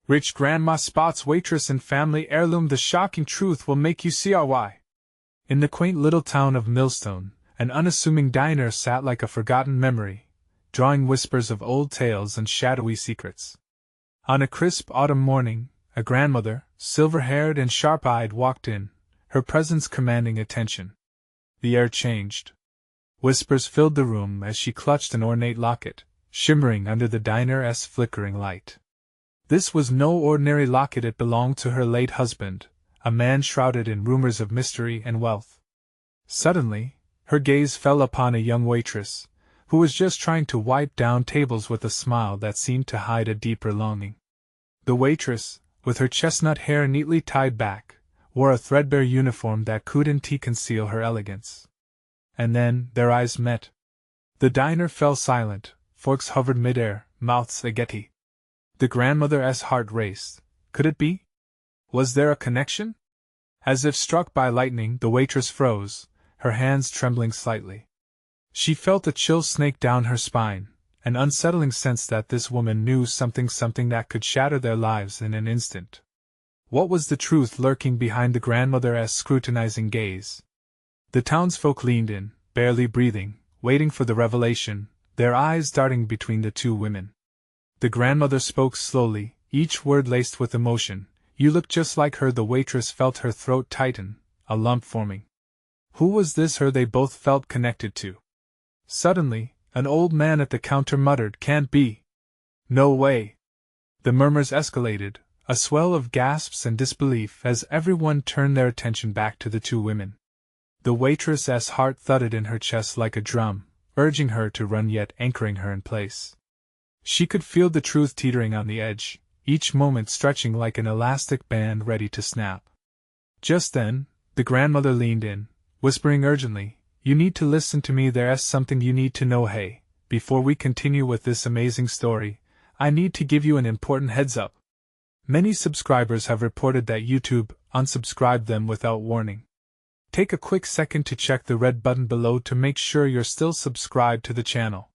Rich Grandma Spot's waitress and family heirloom. The shocking truth will make you see why. In the quaint little town of Millstone, an unassuming diner sat like a forgotten memory, drawing whispers of old tales and shadowy secrets. On a crisp autumn morning, a grandmother, silver-haired and sharp-eyed, walked in, her presence commanding attention. The air changed. Whispers filled the room as she clutched an ornate locket, shimmering under the diner's flickering light. This was no ordinary locket. It belonged to her late husband, a man shrouded in rumors of mystery and wealth. Suddenly, her gaze fell upon a young waitress, who was just trying to wipe down tables with a smile that seemed to hide a deeper longing. The waitress, with her chestnut hair neatly tied back, wore a threadbare uniform that couldn't conceal her elegance. And then, their eyes met. The diner fell silent, forks hovered mid-air, mouths agate. The grandmother's heart raced. Could it be? Was there a connection? As if struck by lightning, the waitress froze, her hands trembling slightly. She felt a chill snake down her spine, an unsettling sense that this woman knew something that could shatter their lives in an instant. What was the truth lurking behind the grandmother's scrutinizing gaze? The townsfolk leaned in, barely breathing, waiting for the revelation, their eyes darting between the two women. The grandmother spoke slowly, each word laced with emotion. "You look just like her." The waitress felt her throat tighten, a lump forming. Who was this her they both felt connected to? Suddenly, an old man at the counter muttered, "Can't be! No way!" The murmurs escalated, a swell of gasps and disbelief as everyone turned their attention back to the two women. The waitress's heart thudded in her chest like a drum, urging her to run yet anchoring her in place. She could feel the truth teetering on the edge, each moment stretching like an elastic band ready to snap. Just then, the grandmother leaned in, whispering urgently, "You need to listen to me. There's something you need to know. Hey, before we continue with this amazing story, I need to give you an important heads up. Many subscribers have reported that YouTube unsubscribed them without warning. Take a quick second to check the red button below to make sure you're still subscribed to the channel.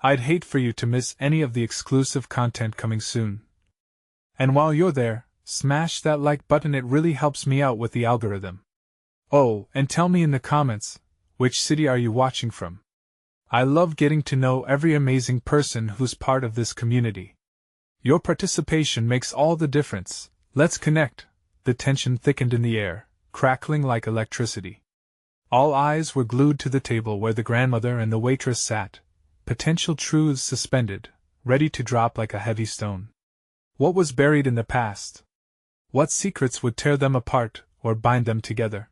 I'd hate for you to miss any of the exclusive content coming soon. And while you're there, smash that like button. It really helps me out with the algorithm. Oh, and tell me in the comments, which city are you watching from? I love getting to know every amazing person who's part of this community. Your participation makes all the difference. Let's connect." The tension thickened in the air, crackling like electricity. All eyes were glued to the table where the grandmother and the waitress sat, potential truths suspended, ready to drop like a heavy stone. What was buried in the past? What secrets would tear them apart, or bind them together?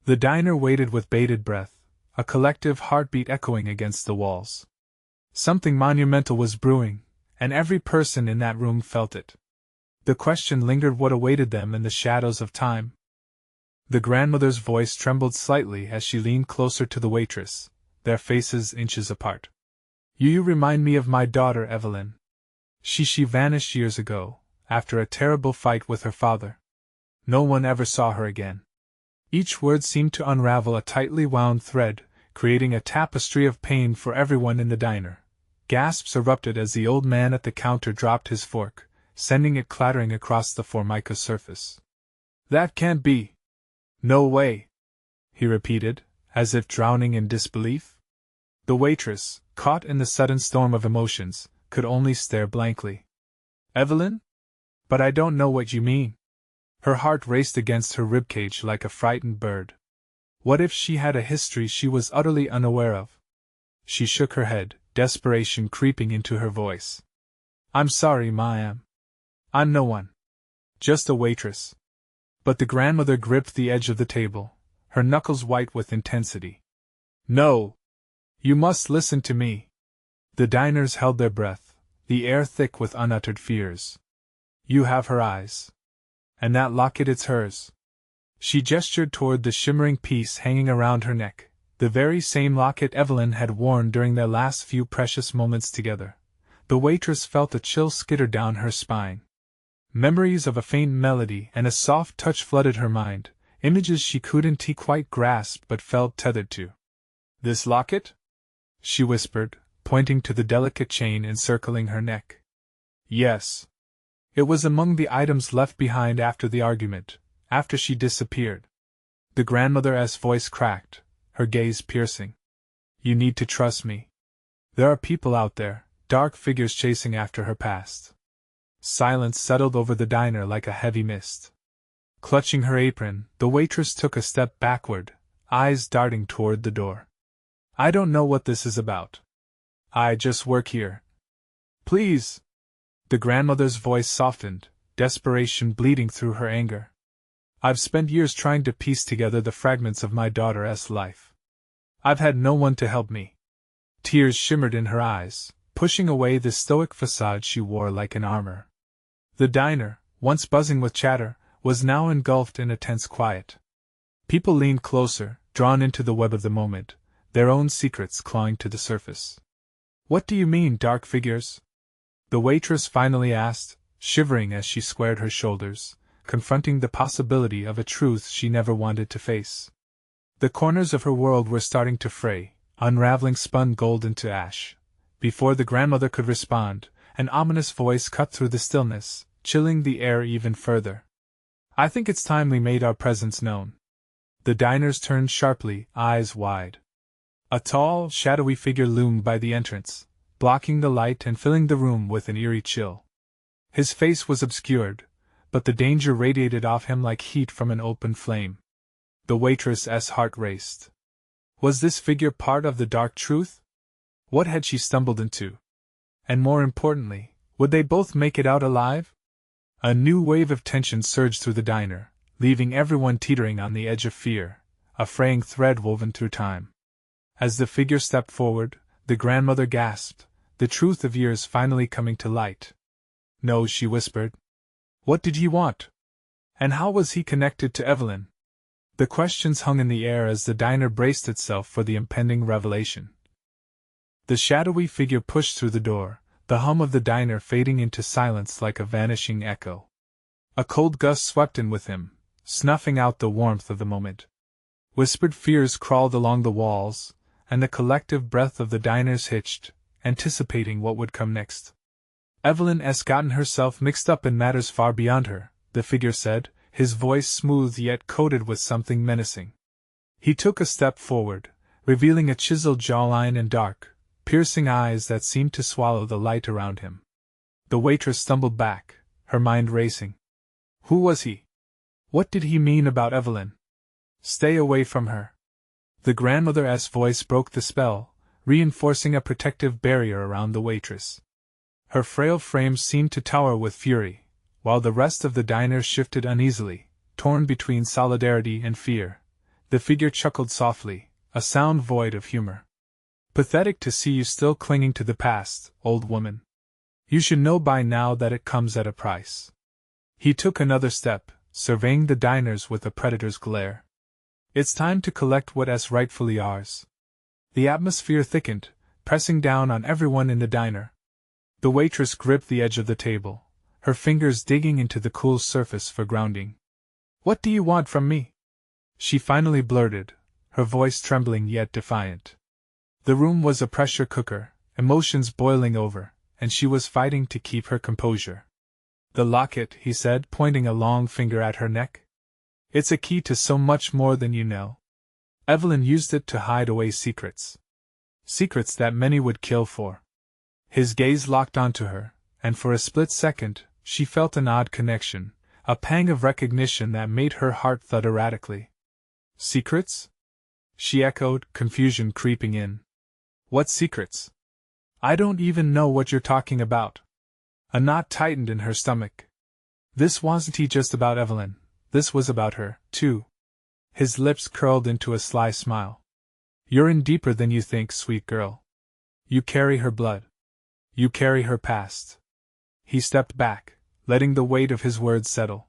The diner waited with bated breath, a collective heartbeat echoing against the walls. Something monumental was brewing, and every person in that room felt it. The question lingered: what awaited them in the shadows of time? The grandmother's voice trembled slightly as she leaned closer to the waitress, their faces inches apart. "You remind me of my daughter Evelyn. She vanished years ago, after a terrible fight with her father. No one ever saw her again." Each word seemed to unravel a tightly wound thread, creating a tapestry of pain for everyone in the diner. Gasps erupted as the old man at the counter dropped his fork, sending it clattering across the formica surface. "That can't be! No way!" he repeated, as if drowning in disbelief. The waitress, caught in the sudden storm of emotions, could only stare blankly. "Evelyn? But I don't know what you mean." Her heart raced against her ribcage like a frightened bird. What if she had a history she was utterly unaware of? She shook her head, desperation creeping into her voice. "I'm sorry, ma'am. I'm no one. Just a waitress." But the grandmother gripped the edge of the table, her knuckles white with intensity. "No! You must listen to me." The diners held their breath, the air thick with unuttered fears. "You have her eyes. And that locket, it's hers." She gestured toward the shimmering piece hanging around her neck, the very same locket Evelyn had worn during their last few precious moments together. The waitress felt a chill skitter down her spine. Memories of a faint melody and a soft touch flooded her mind, images she couldn't quite grasp but felt tethered to. "This locket?" she whispered, pointing to the delicate chain encircling her neck. "Yes." It was among the items left behind after the argument, after she disappeared. The grandmother's voice cracked, her gaze piercing. You need to trust me. There are people out there, dark figures chasing after her past. Silence settled over the diner like a heavy mist. Clutching her apron, the waitress took a step backward, eyes darting toward the door. I don't know what this is about. I just work here. Please! The grandmother's voice softened, desperation bleeding through her anger. I've spent years trying to piece together the fragments of my daughter's life. I've had no one to help me. Tears shimmered in her eyes, pushing away the stoic facade she wore like an armor. The diner, once buzzing with chatter, was now engulfed in a tense quiet. People leaned closer, drawn into the web of the moment, their own secrets clawing to the surface. What do you mean, dark figures? The waitress finally asked, shivering as she squared her shoulders, confronting the possibility of a truth she never wanted to face. The corners of her world were starting to fray, unraveling spun gold into ash. Before the grandmother could respond, an ominous voice cut through the stillness, chilling the air even further. I think it's time we made our presence known. The diners turned sharply, eyes wide. A tall, shadowy figure loomed by the entrance, blocking the light and filling the room with an eerie chill. His face was obscured, but the danger radiated off him like heat from an open flame. The waitress's heart raced. Was this figure part of the dark truth? What had she stumbled into? And more importantly, would they both make it out alive? A new wave of tension surged through the diner, leaving everyone teetering on the edge of fear, a fraying thread woven through time. As the figure stepped forward, the grandmother gasped, the truth of years finally coming to light. No, she whispered. What did he want? And how was he connected to Evelyn? The questions hung in the air as the diner braced itself for the impending revelation. The shadowy figure pushed through the door, the hum of the diner fading into silence like a vanishing echo. A cold gust swept in with him, snuffing out the warmth of the moment. Whispered fears crawled along the walls, and the collective breath of the diners hitched, anticipating what would come next. Evelyn's gotten herself mixed up in matters far beyond her, the figure said, his voice smooth yet coated with something menacing. He took a step forward, revealing a chiseled jawline and dark, piercing eyes that seemed to swallow the light around him. The waitress stumbled back, her mind racing. Who was he? What did he mean about Evelyn? Stay away from her. The grandmother's voice broke the spell, reinforcing a protective barrier around the waitress. Her frail frame seemed to tower with fury, while the rest of the diner shifted uneasily, torn between solidarity and fear. The figure chuckled softly, a sound void of humor. Pathetic to see you still clinging to the past, old woman. You should know by now that it comes at a price. He took another step, surveying the diners with a predator's glare. It's time to collect what's rightfully ours. The atmosphere thickened, pressing down on everyone in the diner. The waitress gripped the edge of the table, her fingers digging into the cool surface for grounding. What do you want from me? She finally blurted, her voice trembling yet defiant. The room was a pressure cooker, emotions boiling over, and she was fighting to keep her composure. The locket, he said, pointing a long finger at her neck. It's a key to so much more than you know. Evelyn used it to hide away secrets. Secrets that many would kill for. His gaze locked onto her, and for a split second, she felt an odd connection, a pang of recognition that made her heart thud erratically. Secrets? She echoed, confusion creeping in. What secrets? I don't even know what you're talking about. A knot tightened in her stomach. This wasn't just about Evelyn, this was about her, too. His lips curled into a sly smile. You're in deeper than you think, sweet girl. You carry her blood. You carry her past. He stepped back, letting the weight of his words settle.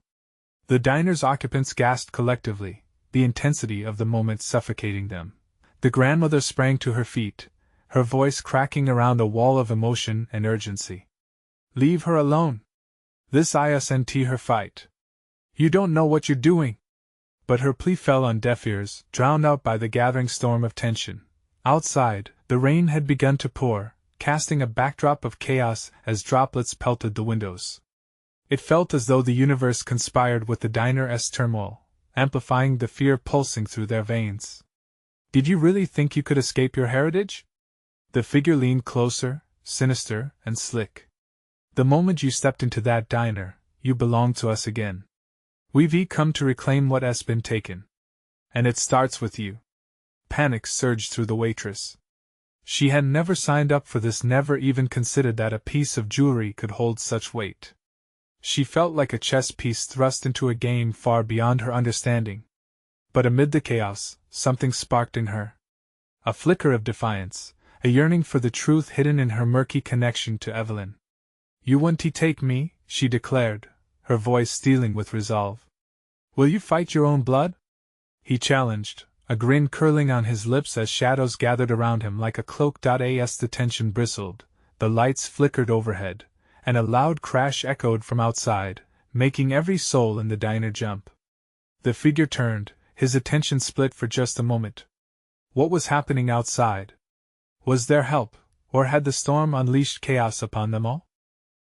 The diner's occupants gasped collectively, the intensity of the moment suffocating them. The grandmother sprang to her feet, her voice cracking around a wall of emotion and urgency. Leave her alone. This isn't her fight. You don't know what you're doing. But her plea fell on deaf ears, drowned out by the gathering storm of tension. Outside, the rain had begun to pour, casting a backdrop of chaos as droplets pelted the windows. It felt as though the universe conspired with the diner's turmoil, amplifying the fear pulsing through their veins. Did you really think you could escape your heritage? The figure leaned closer, sinister and slick. The moment you stepped into that diner, you belonged to us again. We've come to reclaim what has been taken. And it starts with you. Panic surged through the waitress. She had never signed up for this, never even considered that a piece of jewelry could hold such weight. She felt like a chess piece thrust into a game far beyond her understanding. But amid the chaos, something sparked in her. A flicker of defiance, a yearning for the truth hidden in her murky connection to Evelyn. You won't take me, she declared, her voice stealing with resolve. Will you fight your own blood? He challenged, a grin curling on his lips as shadows gathered around him like a cloak. As the tension bristled, the lights flickered overhead, and a loud crash echoed from outside, making every soul in the diner jump. The figure turned, his attention split for just a moment. What was happening outside? Was there help, or had the storm unleashed chaos upon them all?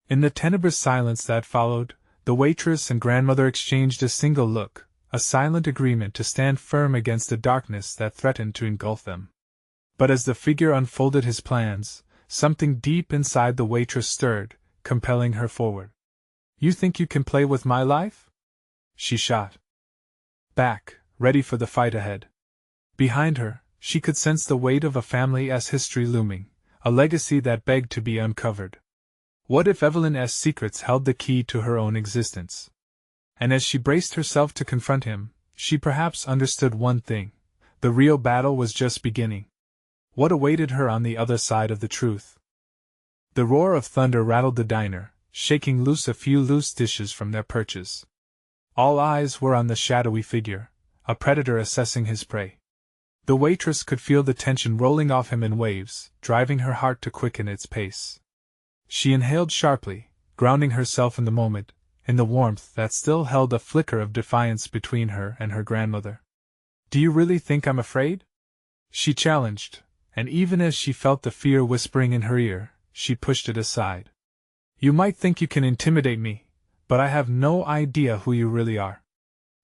In the tenebrous silence that followed, the waitress and grandmother exchanged a single look, a silent agreement to stand firm against the darkness that threatened to engulf them. But as the figure unfolded his plans, something deep inside the waitress stirred, compelling her forward. You think you can play with my life? She shot back, ready for the fight ahead. Behind her, she could sense the weight of a family's history looming, a legacy that begged to be uncovered. What if Evelyn's secrets held the key to her own existence? And as she braced herself to confront him, she perhaps understood one thing: the real battle was just beginning. What awaited her on the other side of the truth? The roar of thunder rattled the diner, shaking loose a few loose dishes from their perches. All eyes were on the shadowy figure, a predator assessing his prey. The waitress could feel the tension rolling off him in waves, driving her heart to quicken its pace. She inhaled sharply, grounding herself in the moment, in the warmth that still held a flicker of defiance between her and her grandmother. Do you really think I'm afraid? She challenged, and even as she felt the fear whispering in her ear, she pushed it aside. You might think you can intimidate me, but I have no idea who you really are.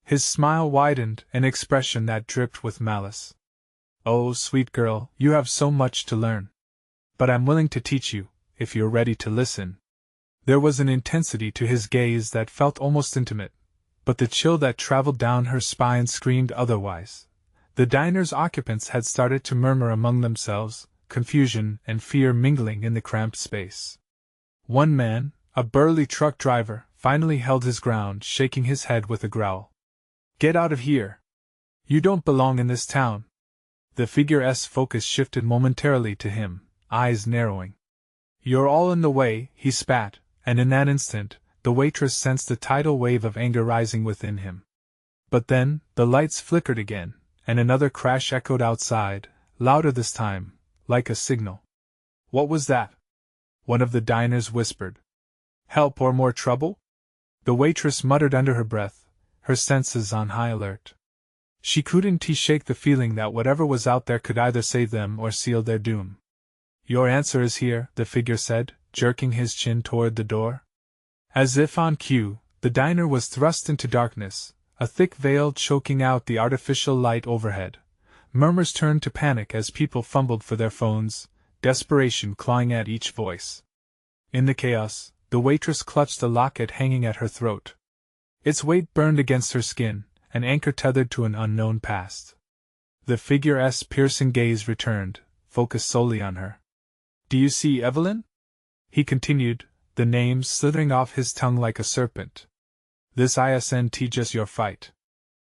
His smile widened, an expression that dripped with malice. Oh, sweet girl, you have so much to learn. But I'm willing to teach you, if you're ready to listen. There was an intensity to his gaze that felt almost intimate, but the chill that traveled down her spine screamed otherwise. The diner's occupants had started to murmur among themselves, confusion and fear mingling in the cramped space. One man, a burly truck driver, finally held his ground, shaking his head with a growl. Get out of here! You don't belong in this town! The figure's focus shifted momentarily to him, eyes narrowing. You're all in the way, he spat. And in that instant, the waitress sensed a tidal wave of anger rising within him. But then, the lights flickered again, and another crash echoed outside, louder this time, like a signal. What was that? One of the diners whispered. Help or more trouble? The waitress muttered under her breath, her senses on high alert. She couldn't shake the feeling that whatever was out there could either save them or seal their doom. Your answer is here, the figure said, jerking his chin toward the door. As if on cue, the diner was thrust into darkness, a thick veil choking out the artificial light overhead. Murmurs turned to panic as people fumbled for their phones, desperation clawing at each voice. In the chaos, the waitress clutched the locket hanging at her throat. Its weight burned against her skin, an anchor tethered to an unknown past. The figure's piercing gaze returned, focused solely on her. Do you see Evelyn? He continued, the name slithering off his tongue like a serpent. This isn't just your fight.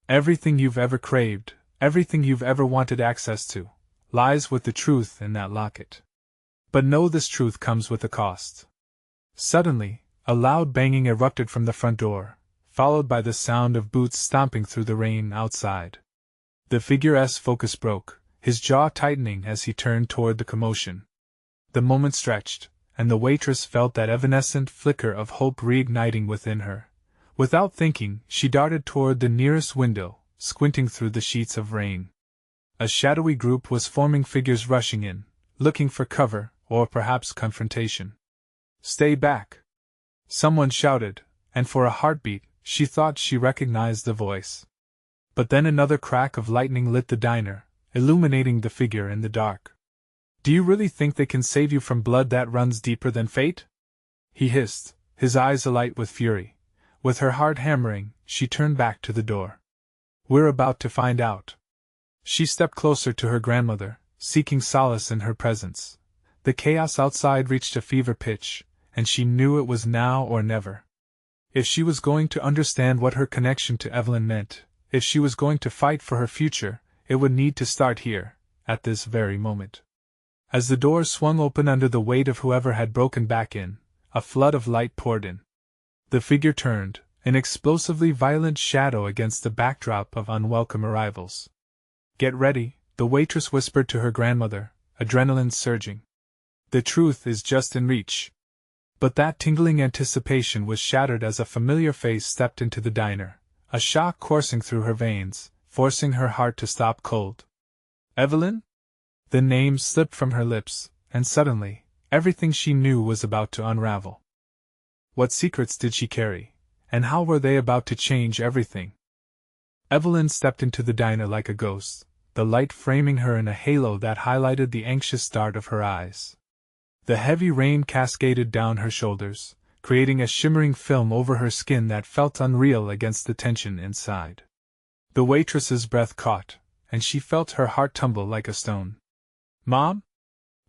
Everything you've ever craved, everything you've ever wanted access to, lies with the truth in that locket. But know this truth comes with a cost. Suddenly, a loud banging erupted from the front door, followed by the sound of boots stomping through the rain outside. The figure's focus broke, his jaw tightening as he turned toward the commotion. The moment stretched, and the waitress felt that evanescent flicker of hope reigniting within her. Without thinking, she darted toward the nearest window, squinting through the sheets of rain. A shadowy group was forming, figures rushing in, looking for cover, or perhaps confrontation. Stay back! Someone shouted, and for a heartbeat, she thought she recognized the voice. But then another crack of lightning lit the diner, illuminating the figure in the dark. "Do you really think they can save you from blood that runs deeper than fate?" he hissed, his eyes alight with fury. With her heart hammering, she turned back to the door. "We're about to find out." She stepped closer to her grandmother, seeking solace in her presence. The chaos outside reached a fever pitch, and she knew it was now or never. If she was going to understand what her connection to Evelyn meant, if she was going to fight for her future, it would need to start here, at this very moment. As the doors swung open under the weight of whoever had broken back in, a flood of light poured in. The figure turned, an explosively violent shadow against the backdrop of unwelcome arrivals. "Get ready," the waitress whispered to her grandmother, adrenaline surging. "The truth is just in reach." But that tingling anticipation was shattered as a familiar face stepped into the diner, a shock coursing through her veins, forcing her heart to stop cold. "Evelyn?" The name slipped from her lips, and suddenly, everything she knew was about to unravel. What secrets did she carry, and how were they about to change everything? Evelyn stepped into the diner like a ghost, the light framing her in a halo that highlighted the anxious dart of her eyes. The heavy rain cascaded down her shoulders, creating a shimmering film over her skin that felt unreal against the tension inside. The waitress's breath caught, and she felt her heart tumble like a stone. "Mom?"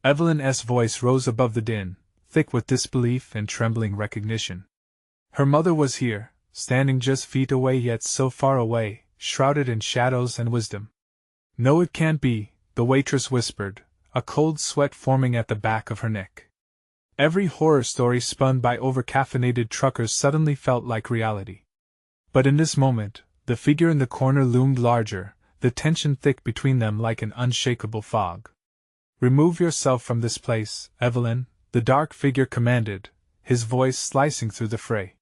Evelyn's voice rose above the din, thick with disbelief and trembling recognition. Her mother was here, standing just feet away yet so far away, shrouded in shadows and wisdom. "No, it can't be," the waitress whispered, a cold sweat forming at the back of her neck. Every horror story spun by over-caffeinated truckers suddenly felt like reality. But in this moment, the figure in the corner loomed larger, the tension thick between them like an unshakable fog. "Remove yourself from this place, Evelyn," the dark figure commanded, his voice slicing through the fray.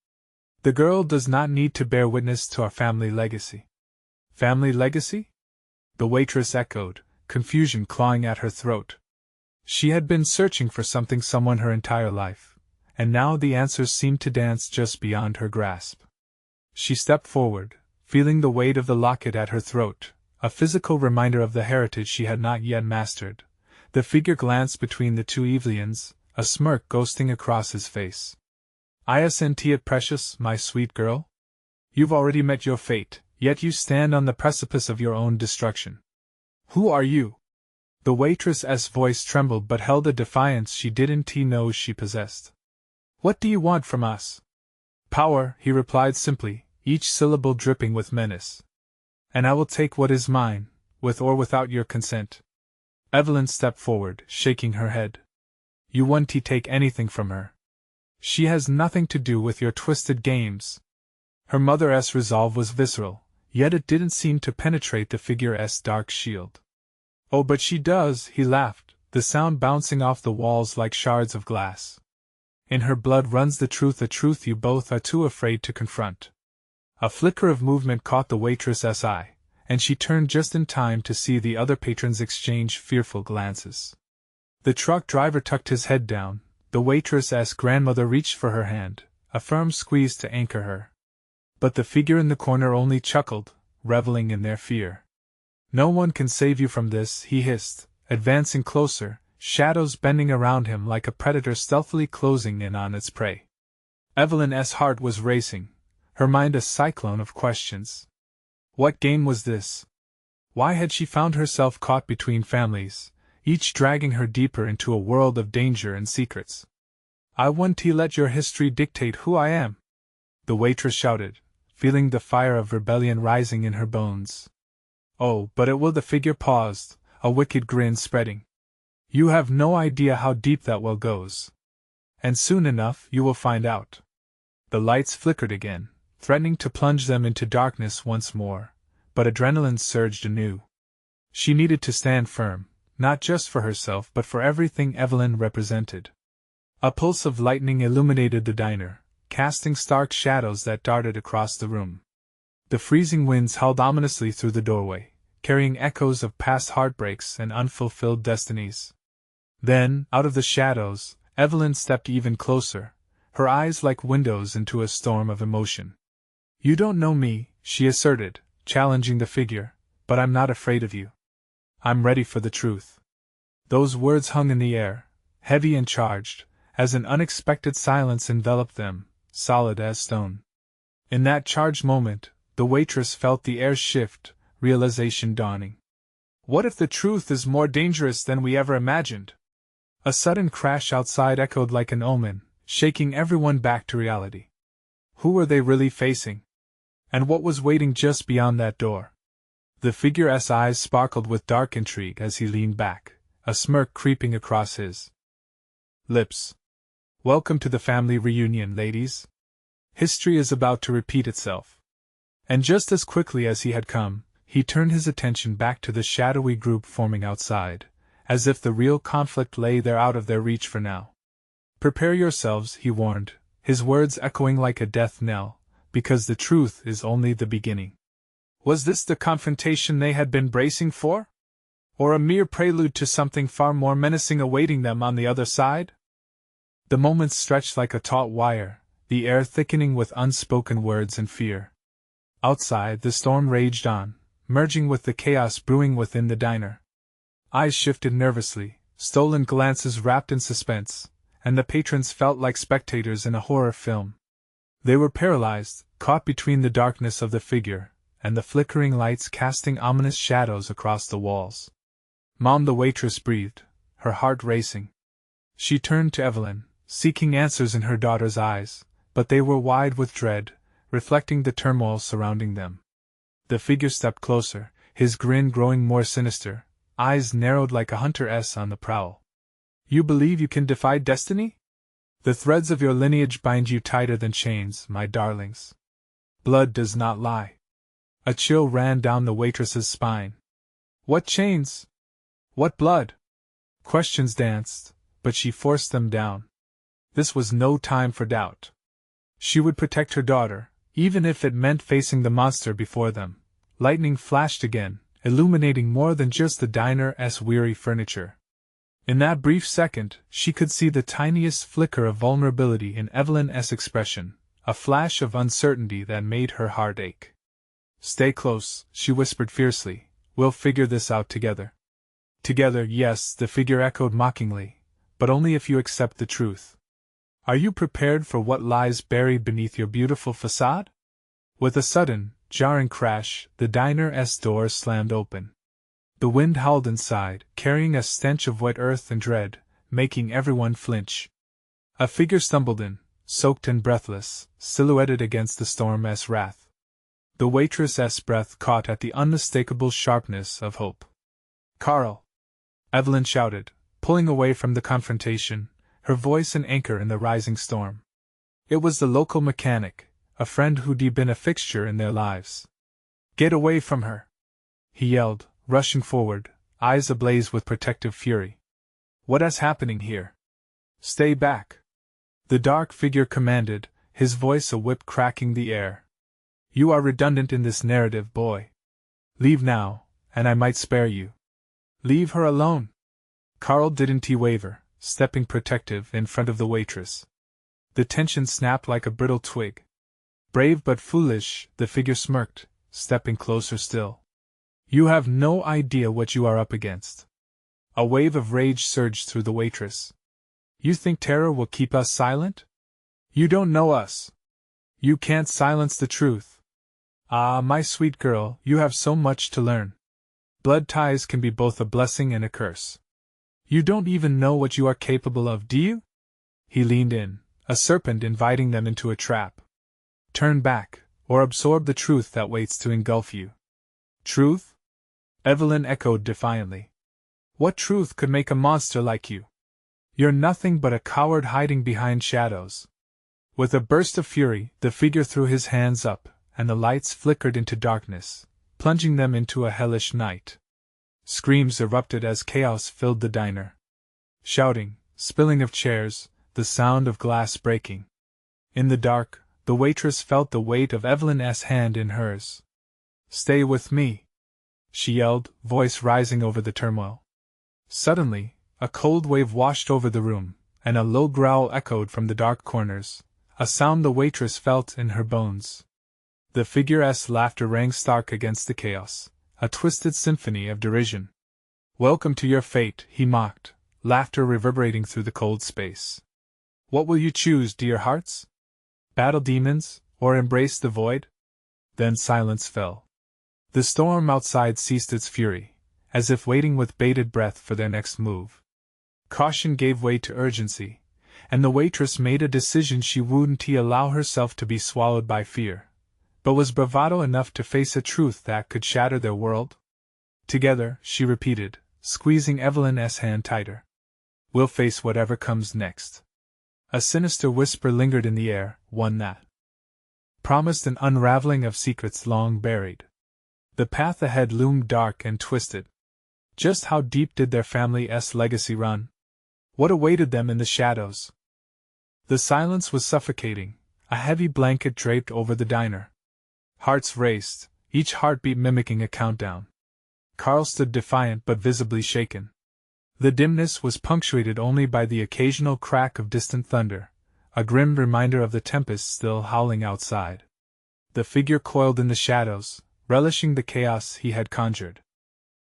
"The girl does not need to bear witness to our family legacy." "Family legacy?" the waitress echoed, confusion clawing at her throat. She had been searching for someone her entire life, and now the answers seemed to dance just beyond her grasp. She stepped forward, feeling the weight of the locket at her throat, a physical reminder of the heritage she had not yet mastered. The figure glanced between the two Evelyns, a smirk ghosting across his face. "Isn't it precious, my sweet girl? You've already met your fate, yet you stand on the precipice of your own destruction." "Who are you?" The waitress's voice trembled but held a defiance she didn't know she possessed. "What do you want from us?" "Power," he replied simply, each syllable dripping with menace. "And I will take what is mine, with or without your consent." Evelyn stepped forward, shaking her head. "You won't take anything from her. She has nothing to do with your twisted games." Her mother's resolve was visceral, yet it didn't seem to penetrate the figure's dark shield. "Oh, but she does," he laughed, the sound bouncing off the walls like shards of glass. "In her blood runs the truth, a truth you both are too afraid to confront." A flicker of movement caught the waitress's eye, and she turned just in time to see the other patrons exchange fearful glances. The truck driver tucked his head down, the waitress's grandmother reached for her hand, a firm squeeze to anchor her. But the figure in the corner only chuckled, reveling in their fear. "No one can save you from this," he hissed, advancing closer, shadows bending around him like a predator stealthily closing in on its prey. Evelyn's heart was racing, her mind a cyclone of questions. What game was this? Why had she found herself caught between families, each dragging her deeper into a world of danger and secrets? "I won't let your history dictate who I am," the waitress shouted, feeling the fire of rebellion rising in her bones. "Oh, but it will," the figure paused, a wicked grin spreading. "You have no idea how deep that well goes. And soon enough you will find out." The lights flickered again, threatening to plunge them into darkness once more, but adrenaline surged anew. She needed to stand firm, not just for herself but for everything Evelyn represented. A pulse of lightning illuminated the diner, casting stark shadows that darted across the room. The freezing winds howled ominously through the doorway, carrying echoes of past heartbreaks and unfulfilled destinies. Then, out of the shadows, Evelyn stepped even closer, her eyes like windows into a storm of emotion. "You don't know me," she asserted, challenging the figure, "but I'm not afraid of you. I'm ready for the truth." Those words hung in the air, heavy and charged, as an unexpected silence enveloped them, solid as stone. In that charged moment, the waitress felt the air shift, realization dawning. What if the truth is more dangerous than we ever imagined? A sudden crash outside echoed like an omen, shaking everyone back to reality. Who were they really facing? And what was waiting just beyond that door? The figure's eyes sparkled with dark intrigue as he leaned back, a smirk creeping across his lips. "Welcome to the family reunion, ladies. History is about to repeat itself." And just as quickly as he had come, he turned his attention back to the shadowy group forming outside, as if the real conflict lay there out of their reach for now. "Prepare yourselves," he warned, his words echoing like a death knell, "because the truth is only the beginning." Was this the confrontation they had been bracing for? Or a mere prelude to something far more menacing awaiting them on the other side? The moments stretched like a taut wire, the air thickening with unspoken words and fear. Outside, the storm raged on, merging with the chaos brewing within the diner. Eyes shifted nervously, stolen glances wrapped in suspense, and the patrons felt like spectators in a horror film. They were paralyzed, caught between the darkness of the figure and the flickering lights casting ominous shadows across the walls. "Mom," the waitress breathed, her heart racing. She turned to Evelyn, seeking answers in her daughter's eyes, but they were wide with dread, reflecting the turmoil surrounding them. The figure stepped closer, his grin growing more sinister, eyes narrowed like a hunter's on the prowl. "You believe you can defy destiny? The threads of your lineage bind you tighter than chains, my darlings. Blood does not lie." A chill ran down the waitress's spine. What chains? What blood? Questions danced, but she forced them down. This was no time for doubt. She would protect her daughter, even if it meant facing the monster before them. Lightning flashed again, illuminating more than just the diner's weary furniture. In that brief second, she could see the tiniest flicker of vulnerability in Evelyn's expression, a flash of uncertainty that made her heart ache. "Stay close," she whispered fiercely. "We'll figure this out together." "Together, yes," the figure echoed mockingly, "but only if you accept the truth. Are you prepared for what lies buried beneath your beautiful facade?" With a sudden, jarring crash, the diner's door slammed open. The wind howled inside, carrying a stench of wet earth and dread, making everyone flinch. A figure stumbled in, soaked and breathless, silhouetted against the storm's wrath. The waitress's breath caught at the unmistakable sharpness of hope. "Carl!" Evelyn shouted, pulling away from the confrontation, her voice an anchor in the rising storm. It was the local mechanic, a friend who'd been a fixture in their lives. "Get away from her!" he yelled, rushing forward, eyes ablaze with protective fury. "What is happening here?" "Stay back!" the dark figure commanded, his voice a whip cracking the air. "You are redundant in this narrative, boy. Leave now, and I might spare you." "Leave her alone!" Carl didn't waver, stepping protective in front of the waitress. The tension snapped like a brittle twig. "Brave but foolish," the figure smirked, stepping closer still. "You have no idea what you are up against." A wave of rage surged through the waitress. "You think terror will keep us silent? You don't know us. You can't silence the truth. Ah, my sweet girl, you have so much to learn. Blood ties can be both a blessing and a curse. You don't even know what you are capable of, do you?" He leaned in, a serpent inviting them into a trap. "Turn back, or absorb the truth that waits to engulf you." "Truth?" Evelyn echoed defiantly. "What truth could make a monster like you? You're nothing but a coward hiding behind shadows." With a burst of fury, the figure threw his hands up, and the lights flickered into darkness, plunging them into a hellish night. Screams erupted as chaos filled the diner. Shouting, spilling of chairs, the sound of glass breaking. In the dark, the waitress felt the weight of Evelyn's hand in hers. "Stay with me!" she yelled, voice rising over the turmoil. Suddenly, a cold wave washed over the room, and a low growl echoed from the dark corners, a sound the waitress felt in her bones. The figure's laughter rang stark against the chaos, a twisted symphony of derision. "Welcome to your fate," he mocked, laughter reverberating through the cold space. "What will you choose, dear hearts? Battle demons, or embrace the void?" Then silence fell. The storm outside ceased its fury, as if waiting with bated breath for their next move. Caution gave way to urgency, and the waitress made a decision. She wouldn't allow herself to be swallowed by fear, but was bravado enough to face a truth that could shatter their world. "Together," she repeated, squeezing Evelyn's hand tighter. "We'll face whatever comes next." A sinister whisper lingered in the air, one that promised an unraveling of secrets long buried. The path ahead loomed dark and twisted. Just how deep did their family's legacy run? What awaited them in the shadows? The silence was suffocating, a heavy blanket draped over the diner. Hearts raced, each heartbeat mimicking a countdown. Carl stood defiant but visibly shaken. The dimness was punctuated only by the occasional crack of distant thunder, a grim reminder of the tempest still howling outside. The figure coiled in the shadows, relishing the chaos he had conjured.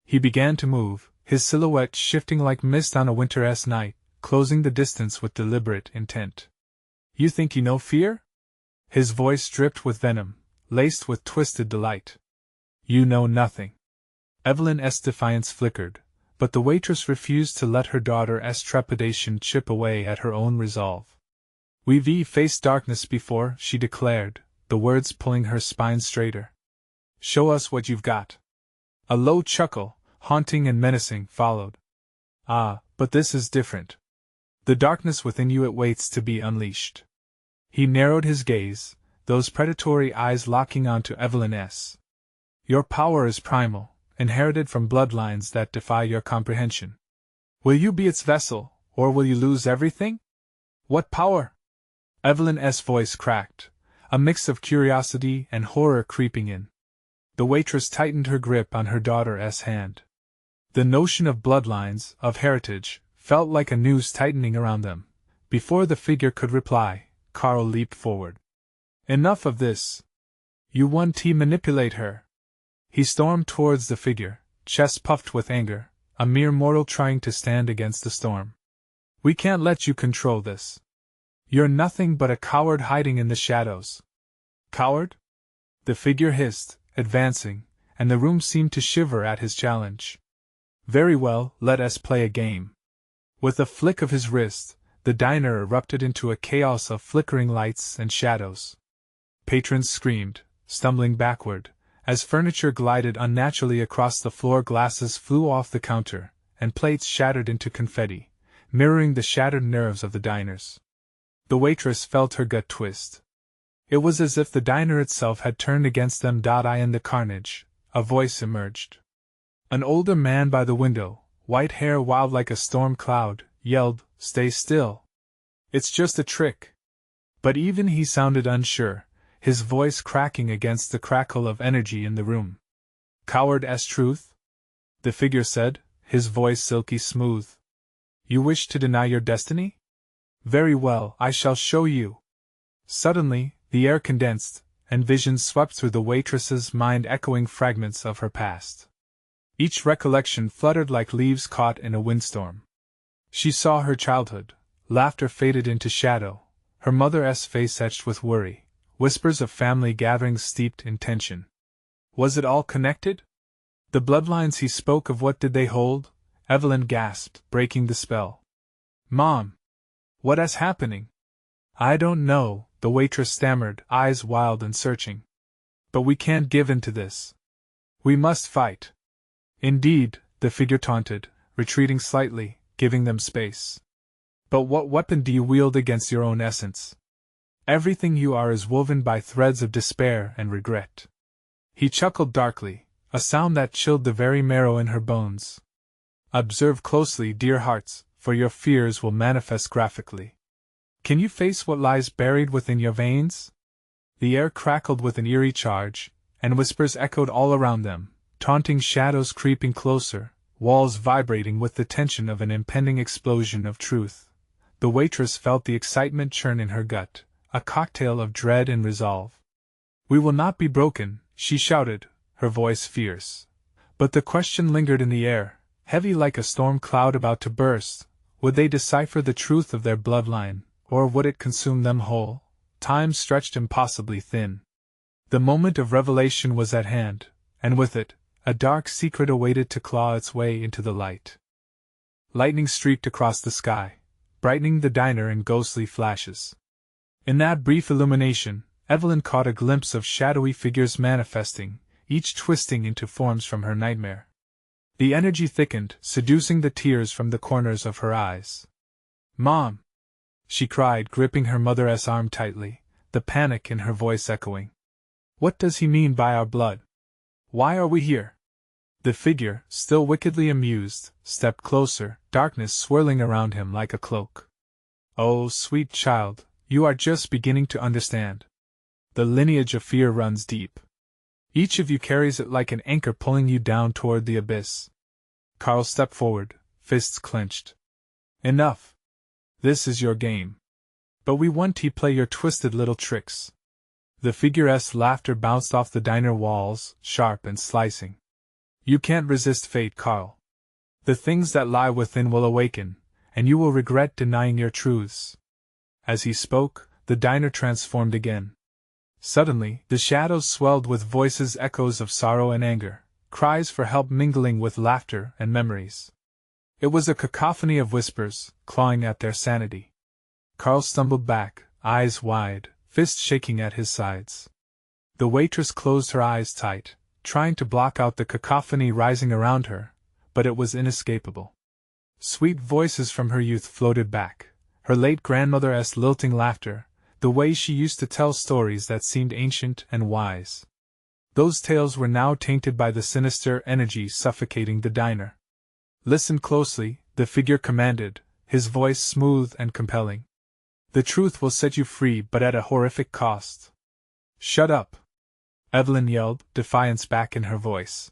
He began to move, his silhouette shifting like mist on a winter's night, closing the distance with deliberate intent. "You think you know fear?" His voice dripped with venom, laced with twisted delight. "You know nothing." Evelyn's defiance flickered, but the waitress refused to let her daughter's trepidation chip away at her own resolve. "We've faced darkness before," she declared, the words pulling her spine straighter. "Show us what you've got." A low chuckle, haunting and menacing, followed. "Ah, but this is different. The darkness within you it waits to be unleashed." He narrowed his gaze, those predatory eyes locking onto Evelyn's. "Your power is primal, inherited from bloodlines that defy your comprehension. Will you be its vessel, or will you lose everything?" "What power?" Evelyn's voice cracked, a mix of curiosity and horror creeping in. The waitress tightened her grip on her daughter's hand. The notion of bloodlines, of heritage, felt like a noose tightening around them. Before the figure could reply, Carl leaped forward. "Enough of this! You want to manipulate her!" He stormed towards the figure, chest puffed with anger, a mere mortal trying to stand against the storm. "We can't let you control this. You're nothing but a coward hiding in the shadows." "Coward?" the figure hissed, advancing, and the room seemed to shiver at his challenge. "Very well, let us play a game." With a flick of his wrist, the diner erupted into a chaos of flickering lights and shadows. Patrons screamed, stumbling backward, as furniture glided unnaturally across the floor. Glasses flew off the counter, and plates shattered into confetti, mirroring the shattered nerves of the diners. The waitress felt her gut twist. It was as if the diner itself had turned against them. In the carnage, a voice emerged. An older man by the window, white hair wild like a storm cloud, yelled, "Stay still! It's just a trick!" But even he sounded unsure, his voice cracking against the crackle of energy in the room. "Coward as truth?" the figure said, his voice silky smooth. "You wish to deny your destiny? Very well, I shall show you." Suddenly, the air condensed, and visions swept through the waitress's mind, echoing fragments of her past. Each recollection fluttered like leaves caught in a windstorm. She saw her childhood, laughter faded into shadow, her mother's face etched with worry, whispers of family gatherings steeped in tension. Was it all connected? The bloodlines he spoke of, what did they hold? Evelyn gasped, breaking the spell. "Mom! What is happening?" "I don't know," the waitress stammered, eyes wild and searching. "But we can't give in to this. We must fight." "Indeed," the figure taunted, retreating slightly, giving them space. "But what weapon do you wield against your own essence? Everything you are is woven by threads of despair and regret." He chuckled darkly, a sound that chilled the very marrow in her bones. "Observe closely, dear hearts, for your fears will manifest graphically. Can you face what lies buried within your veins?" The air crackled with an eerie charge, and whispers echoed all around them, taunting shadows creeping closer, walls vibrating with the tension of an impending explosion of truth. The waitress felt the excitement churn in her gut, a cocktail of dread and resolve. "We will not be broken," she shouted, her voice fierce. But the question lingered in the air, heavy like a storm cloud about to burst. Would they decipher the truth of their bloodline, or would it consume them whole? Time stretched impossibly thin. The moment of revelation was at hand, and with it, a dark secret awaited to claw its way into the light. Lightning streaked across the sky, brightening the diner in ghostly flashes. In that brief illumination, Evelyn caught a glimpse of shadowy figures manifesting, each twisting into forms from her nightmare. The energy thickened, seducing the tears from the corners of her eyes. "Mom!" she cried, gripping her mother's arm tightly, the panic in her voice echoing. "What does he mean by our blood? Why are we here?" The figure, still wickedly amused, stepped closer, darkness swirling around him like a cloak. "Oh, sweet child, you are just beginning to understand. The lineage of fear runs deep. Each of you carries it like an anchor pulling you down toward the abyss." Carl stepped forward, fists clenched. "Enough. This is your game. But we won't play your twisted little tricks." The figure's laughter bounced off the diner walls, sharp and slicing. "You can't resist fate, Carl. The things that lie within will awaken, and you will regret denying your truths." As he spoke, the diner transformed again. Suddenly, the shadows swelled with voices, echoes of sorrow and anger, cries for help mingling with laughter and memories. It was a cacophony of whispers, clawing at their sanity. Carl stumbled back, eyes wide, fists shaking at his sides. The waitress closed her eyes tight, trying to block out the cacophony rising around her, but it was inescapable. Sweet voices from her youth floated back, her late grandmother's lilting laughter, the way she used to tell stories that seemed ancient and wise. Those tales were now tainted by the sinister energy suffocating the diner. "Listen closely," the figure commanded, his voice smooth and compelling. "The truth will set you free, but at a horrific cost." "Shut up!" Evelyn yelled, defiance back in her voice.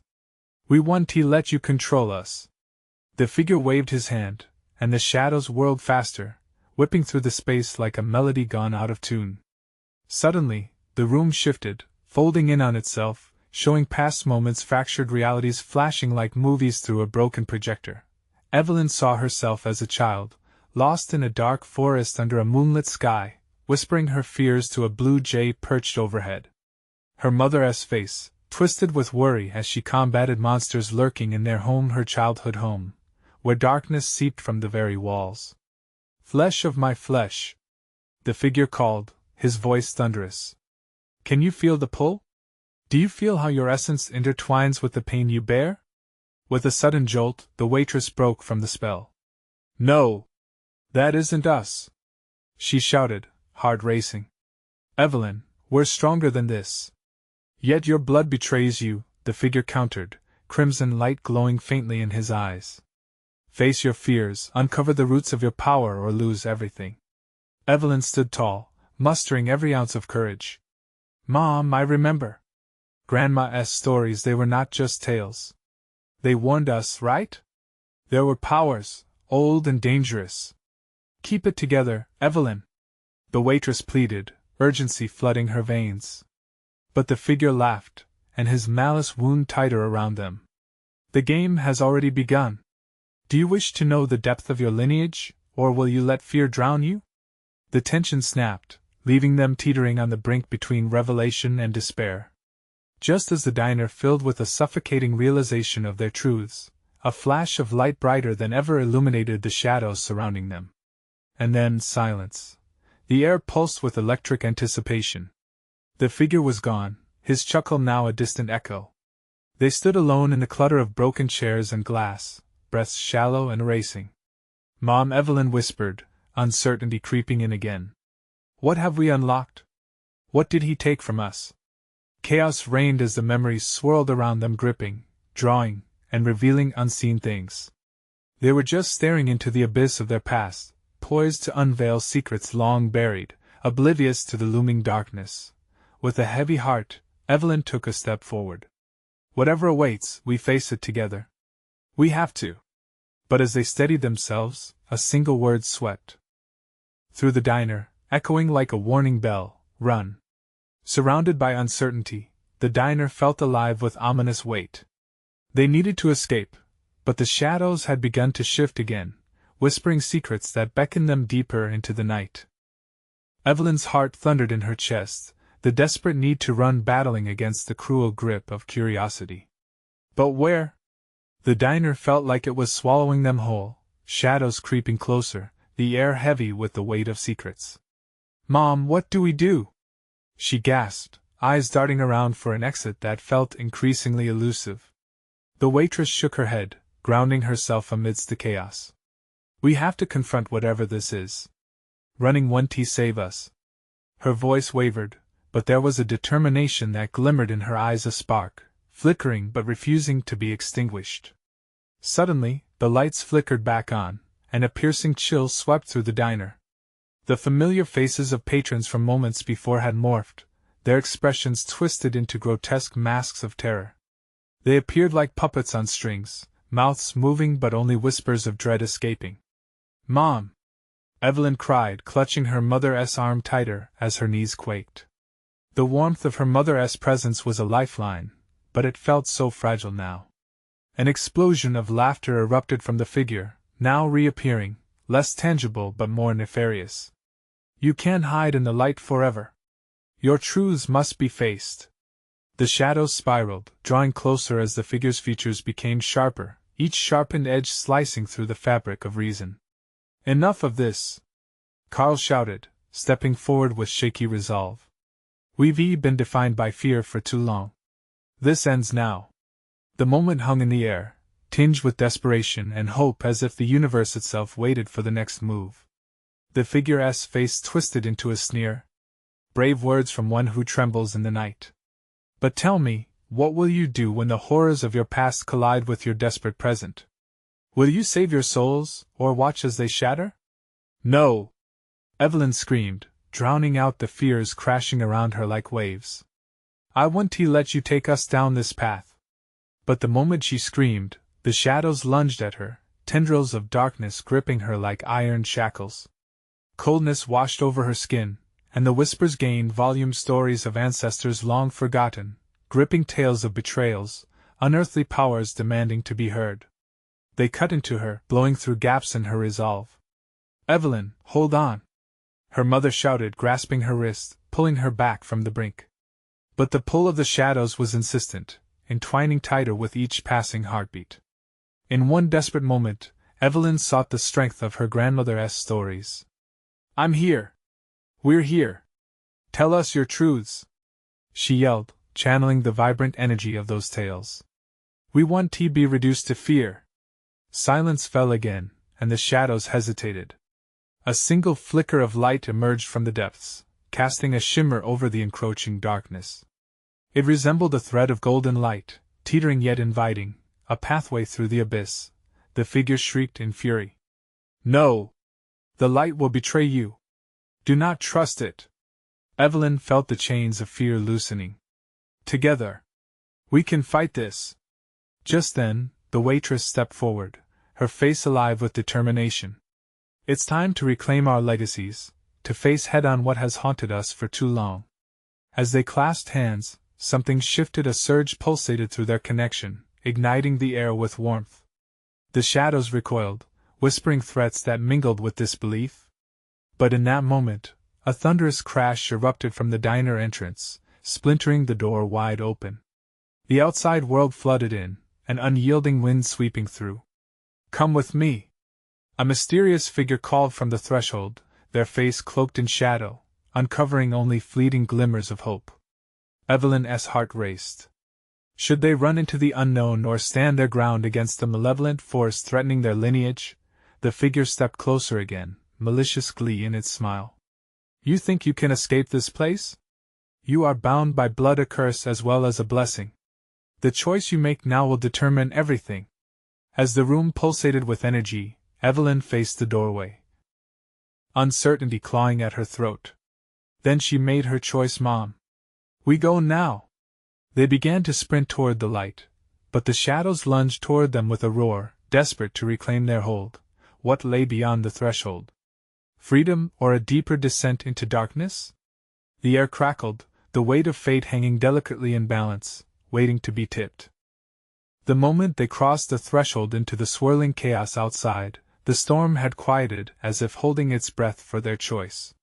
"We won't let you control us." The figure waved his hand, and the shadows whirled faster, whipping through the space like a melody gone out of tune. Suddenly, the room shifted, folding in on itself, showing past moments, fractured realities flashing like movies through a broken projector. Evelyn saw herself as a child, lost in a dark forest under a moonlit sky, whispering her fears to a blue jay perched overhead. Her mother's face, twisted with worry as she combated monsters lurking in their home, her childhood home, where darkness seeped from the very walls. "Flesh of my flesh," the figure called, his voice thunderous. "Can you feel the pull? Do you feel how your essence intertwines with the pain you bear?" With a sudden jolt, the waitress broke from the spell. "No! That isn't us!" she shouted, heart racing. "Evelyn, we're stronger than this." "Yet your blood betrays you," the figure countered, crimson light glowing faintly in his eyes. "Face your fears, uncover the roots of your power, or lose everything." Evelyn stood tall, mustering every ounce of courage. "Mom, I remember Grandma's stories. They were not just tales. They warned us, right? There were powers, old and dangerous. Keep it together, Evelyn," the waitress pleaded, urgency flooding her veins. But the figure laughed, and his malice wound tighter around them. "The game has already begun. Do you wish to know the depth of your lineage, or will you let fear drown you?" The tension snapped, leaving them teetering on the brink between revelation and despair. Just as the diner filled with a suffocating realization of their truths, a flash of light brighter than ever illuminated the shadows surrounding them. And then silence. The air pulsed with electric anticipation. The figure was gone, his chuckle now a distant echo. They stood alone in the clutter of broken chairs and glass, breaths shallow and racing. "Mom," Evelyn whispered, uncertainty creeping in again. "What have we unlocked? What did he take from us?" Chaos reigned as the memories swirled around them, gripping, drawing, and revealing unseen things. They were just staring into the abyss of their past, poised to unveil secrets long buried, oblivious to the looming darkness. With a heavy heart, Evelyn took a step forward. "Whatever awaits, we face it together. We have to." But as they steadied themselves, a single word swept. Through the diner, echoing like a warning bell, run. Surrounded by uncertainty, the diner felt alive with ominous weight. They needed to escape, but the shadows had begun to shift again, whispering secrets that beckoned them deeper into the night. Evelyn's heart thundered in her chest, the desperate need to run battling against the cruel grip of curiosity. But where? The diner felt like it was swallowing them whole, shadows creeping closer, the air heavy with the weight of secrets. "Mom, what do we do?" she gasped, eyes darting around for an exit that felt increasingly elusive. The waitress shook her head, grounding herself amidst the chaos. "We have to confront whatever this is. Running won't save us." Her voice wavered, but there was a determination that glimmered in her eyes, a spark, flickering but refusing to be extinguished. Suddenly, the lights flickered back on, and a piercing chill swept through the diner. The familiar faces of patrons from moments before had morphed, their expressions twisted into grotesque masks of terror. They appeared like puppets on strings, mouths moving but only whispers of dread escaping. "Mom!" Evelyn cried, clutching her mother's arm tighter as her knees quaked. The warmth of her mother's presence was a lifeline, but it felt so fragile now. An explosion of laughter erupted from the figure, now reappearing, less tangible but more nefarious. "You can't hide in the light forever. Your truths must be faced." The shadows spiraled, drawing closer as the figure's features became sharper, each sharpened edge slicing through the fabric of reason. "Enough of this!" Carl shouted, stepping forward with shaky resolve. "We've been defined by fear for too long. This ends now." The moment hung in the air, tinged with desperation and hope, as if the universe itself waited for the next move. The figure's face twisted into a sneer. "Brave words from one who trembles in the night. But tell me, what will you do when the horrors of your past collide with your desperate present? Will you save your souls, or watch as they shatter?" "No!" Evelyn screamed, drowning out the fears crashing around her like waves. "I won't let you take us down this path." But the moment she screamed, the shadows lunged at her, tendrils of darkness gripping her like iron shackles. Coldness washed over her skin, and the whispers gained volume, stories of ancestors long forgotten, gripping tales of betrayals, unearthly powers demanding to be heard. They cut into her, blowing through gaps in her resolve. "Evelyn, hold on!" her mother shouted, grasping her wrist, pulling her back from the brink. But the pull of the shadows was insistent, entwining tighter with each passing heartbeat. In one desperate moment, Evelyn sought the strength of her grandmother's stories. "I'm here! We're here! Tell us your truths!" she yelled, channeling the vibrant energy of those tales. "We want to be reduced to fear." Silence fell again, and the shadows hesitated. A single flicker of light emerged from the depths, casting a shimmer over the encroaching darkness. It resembled a thread of golden light, teetering yet inviting, a pathway through the abyss. The figure shrieked in fury. "No! The light will betray you! Do not trust it!" Evelyn felt the chains of fear loosening. "Together! We can fight this!" Just then, the waitress stepped forward, her face alive with determination. "It's time to reclaim our legacies, to face head-on what has haunted us for too long." As they clasped hands, something shifted, a surge pulsated through their connection, igniting the air with warmth. The shadows recoiled, whispering threats that mingled with disbelief. But in that moment, a thunderous crash erupted from the diner entrance, splintering the door wide open. The outside world flooded in, an unyielding wind sweeping through. "Come with me!" A mysterious figure called from the threshold, their face cloaked in shadow, uncovering only fleeting glimmers of hope. Evelyn's heart raced. Should they run into the unknown or stand their ground against the malevolent force threatening their lineage? The figure stepped closer again, malicious glee in its smile. "You think you can escape this place? You are bound by blood, a curse as well as a blessing. The choice you make now will determine everything." As the room pulsated with energy, Evelyn faced the doorway, uncertainty clawing at her throat. Then she made her choice. "Mom! We go now!" They began to sprint toward the light, but the shadows lunged toward them with a roar, desperate to reclaim their hold. What lay beyond the threshold? Freedom or a deeper descent into darkness? The air crackled, the weight of fate hanging delicately in balance, waiting to be tipped. The moment they crossed the threshold into the swirling chaos outside, the storm had quieted as if holding its breath for their choice.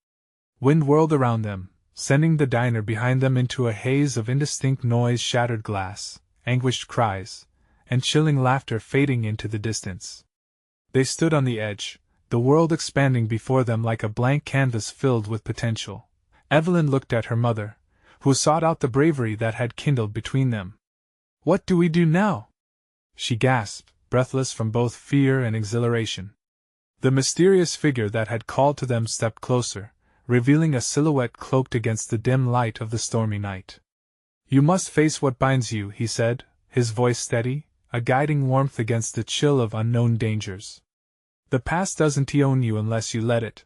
Wind whirled around them, sending the diner behind them into a haze of indistinct noise, shattered glass, anguished cries, and chilling laughter fading into the distance. They stood on the edge, the world expanding before them like a blank canvas filled with potential. Evelyn looked at her mother, who sought out the bravery that had kindled between them. "What do we do now?" she gasped, breathless from both fear and exhilaration. The mysterious figure that had called to them stepped closer, revealing a silhouette cloaked against the dim light of the stormy night. "You must face what binds you," he said, his voice steady, a guiding warmth against the chill of unknown dangers. "The past doesn't own you unless you let it."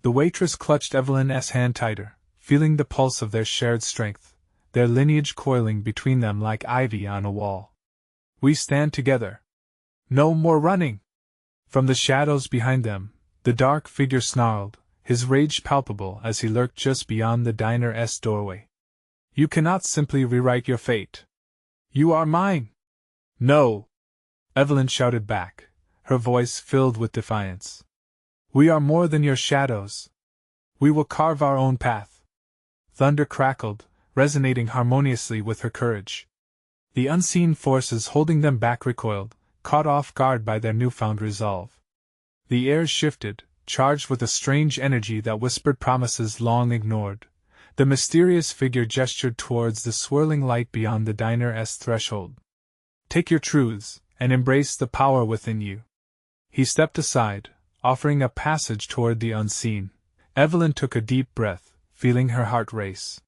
The waitress clutched Evelyn's hand tighter, feeling the pulse of their shared strength, their lineage coiling between them like ivy on a wall. "We stand together. No more running!" From the shadows behind them, the dark figure snarled, his rage palpable as he lurked just beyond the diner's doorway. "You cannot simply rewrite your fate. You are mine!" "No!" Evelyn shouted back, her voice filled with defiance. "We are more than your shadows. We will carve our own path." Thunder crackled, resonating harmoniously with her courage. The unseen forces holding them back recoiled, caught off guard by their newfound resolve. The air shifted, charged with a strange energy that whispered promises long ignored. The mysterious figure gestured towards the swirling light beyond the diner's threshold. "Take your truths, and embrace the power within you." He stepped aside, offering a passage toward the unseen. Evelyn took a deep breath, feeling her heart race.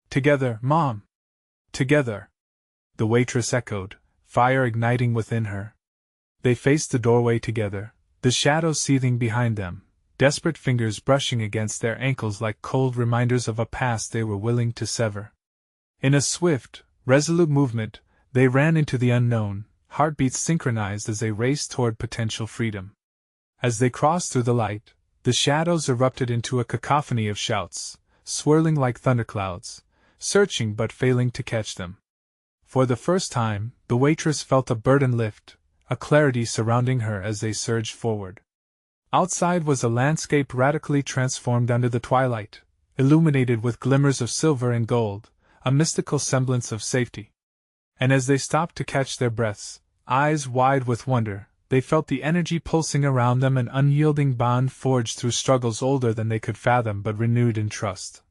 "Together, Mom! Together!" the waitress echoed, fire igniting within her. They faced the doorway together, the shadows seething behind them, desperate fingers brushing against their ankles like cold reminders of a past they were willing to sever. In a swift, resolute movement, they ran into the unknown, heartbeats synchronized as they raced toward potential freedom. As they crossed through the light, the shadows erupted into a cacophony of shouts, swirling like thunderclouds, searching but failing to catch them. For the first time, the waitress felt a burden lift, a clarity surrounding her as they surged forward. Outside was a landscape radically transformed under the twilight, illuminated with glimmers of silver and gold, a mystical semblance of safety. And as they stopped to catch their breaths, eyes wide with wonder, they felt the energy pulsing around them, an unyielding bond forged through struggles older than they could fathom but renewed in trust.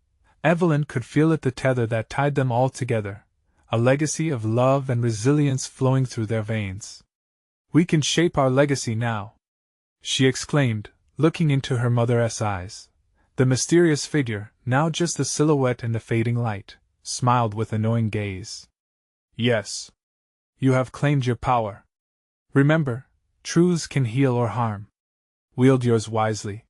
Evelyn could feel it, the tether that tied them all together, a legacy of love and resilience flowing through their veins. "We can shape our legacy now," she exclaimed, looking into her mother's eyes. The mysterious figure, now just a silhouette in the fading light, smiled with a knowing gaze. "Yes. You have claimed your power. Remember, truths can heal or harm. Wield yours wisely."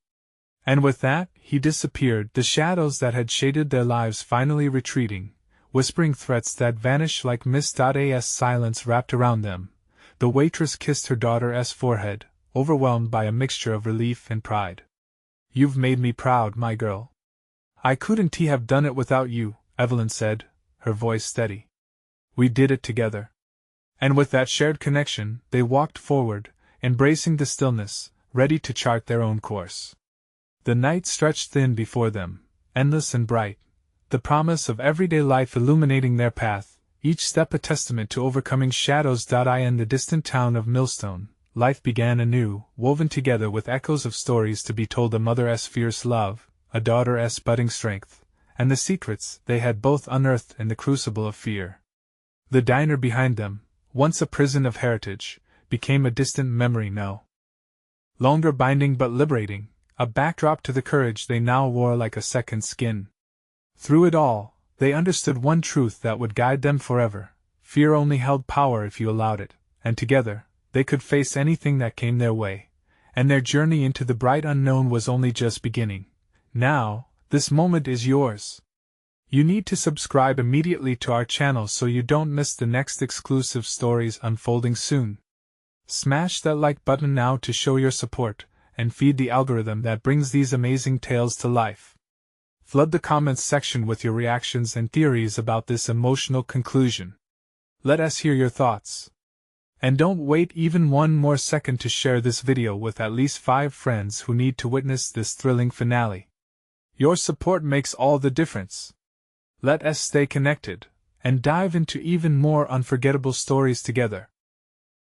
And with that, he disappeared, the shadows that had shaded their lives finally retreating, whispering threats that vanished like mist. As silence wrapped around them, the waitress kissed her daughter's forehead, overwhelmed by a mixture of relief and pride. "You've made me proud, my girl." "I couldn't have done it without you," Evelyn said, her voice steady. "We did it together." And with that shared connection, they walked forward, embracing the stillness, ready to chart their own course. The night stretched thin before them, endless and bright, the promise of everyday life illuminating their path, each step a testament to overcoming shadows. In the distant town of Millstone, life began anew, woven together with echoes of stories to be told, a mother's fierce love, a daughter's budding strength, and the secrets they had both unearthed in the crucible of fear. The diner behind them, once a prison of heritage, became a distant memory no longer binding but liberating, a backdrop to the courage they now wore like a second skin. Through it all, they understood one truth that would guide them forever: fear only held power if you allowed it, and together, they could face anything that came their way, and their journey into the bright unknown was only just beginning. Now, this moment is yours. You need to subscribe immediately to our channel so you don't miss the next exclusive stories unfolding soon. Smash that like button now to show your support, and feed the algorithm that brings these amazing tales to life. Flood the comments section with your reactions and theories about this emotional conclusion. Let us hear your thoughts. And don't wait even one more second to share this video with at least 5 friends who need to witness this thrilling finale. Your support makes all the difference. Let us stay connected and dive into even more unforgettable stories together.